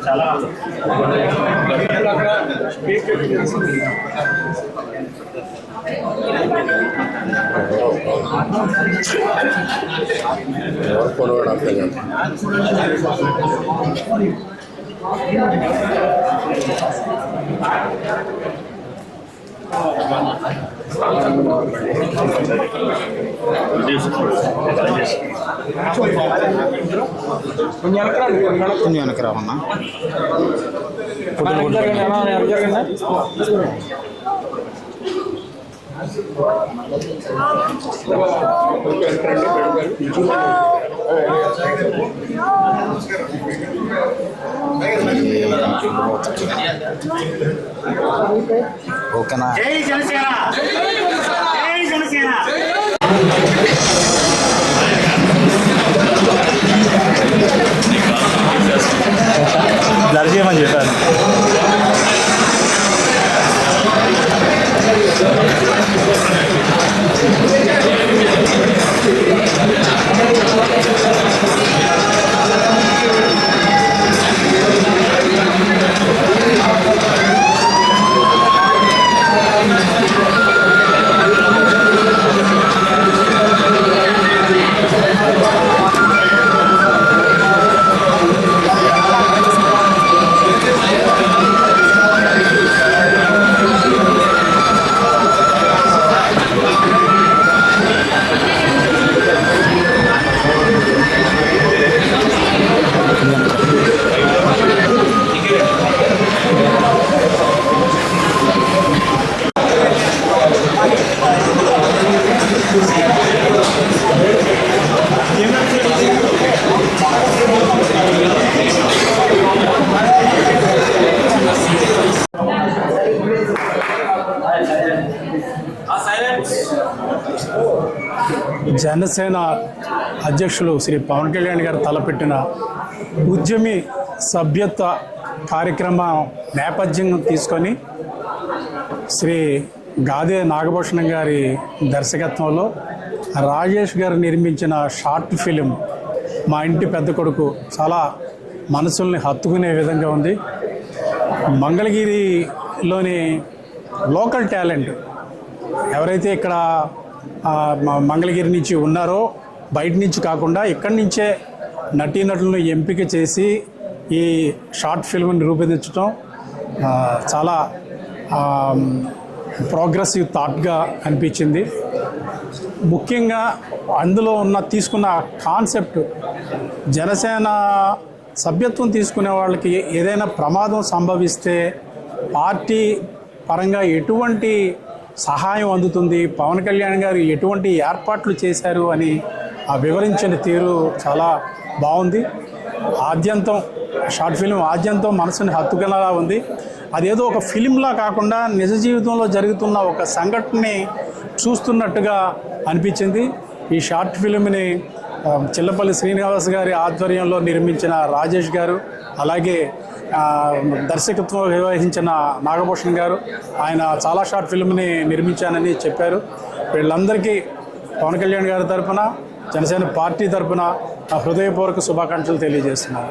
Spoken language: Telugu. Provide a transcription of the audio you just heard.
చాలా ఎవరు కొనవాడు అర్థం కాదు. కొంచెం వెనక్కి రావన్నా. ఓకేనా? జై జనసేన, జై జనసేన. దర్శనం చెప్పాను. జనసేన అధ్యక్షులు శ్రీ పవన్ కళ్యాణ్ గారు తలపెట్టిన ఉద్యమి సభ్యత్వ కార్యక్రమం నేపథ్యం తీసుకొని శ్రీ గాదే నాగభూషణం గారి దర్శకత్వంలో రాజేష్ గారు నిర్మించిన షార్ట్ ఫిలిం మా ఇంటి పెద్ద కొడుకు చాలా మనసుల్ని హత్తుకునే విధంగా ఉంది. మంగళగిరిలోని లోకల్ టాలెంట్ ఎవరైతే ఇక్కడ మంగళగిరి నుంచి ఉన్నారో, బయట నుంచి కాకుండా ఇక్కడి నుంచే నటీనటులను ఎంపిక చేసి ఈ షార్ట్ ఫిల్మ్ని రూపొందించడం చాలా ప్రోగ్రెసివ్ థాట్గా అనిపించింది. ముఖ్యంగా అందులో తీసుకున్న కాన్సెప్ట్, జనసేన సభ్యత్వం తీసుకునే వాళ్ళకి ఏదైనా ప్రమాదం సంభవిస్తే పార్టీ పరంగా ఎటువంటి సహాయం అందుతుంది, పవన్ కళ్యాణ్ గారు ఎటువంటి ఏర్పాట్లు చేశారు అని వివరించిన తీరు చాలా బాగుంది. ఆద్యంతం షార్ట్ ఫిల్మ్ ఆద్యంతం మనసుని హత్తుకునేలా ఉంది. అదేదో ఒక ఫిలింలా కాకుండా నిజ జీవితంలో జరుగుతున్న ఒక సంఘటనని చూస్తున్నట్టుగా అనిపించింది. ఈ షార్ట్ ఫిల్మ్ని చిల్లపల్లి శ్రీనివాస్ గారి ఆధ్వర్యంలో నిర్మించిన రాజేష్ గారు, అలాగే దర్శకత్వం నిర్వహించిన నాగభూషణ్ గారు, ఆయన చాలా షార్ట్ ఫిల్మ్ని నిర్మించానని చెప్పారు. వీళ్ళందరికీ పవన్ కళ్యాణ్ గారి తరఫున, జనసేన పార్టీ తరఫున హృదయపూర్వక శుభాకాంక్షలు తెలియజేస్తున్నాను.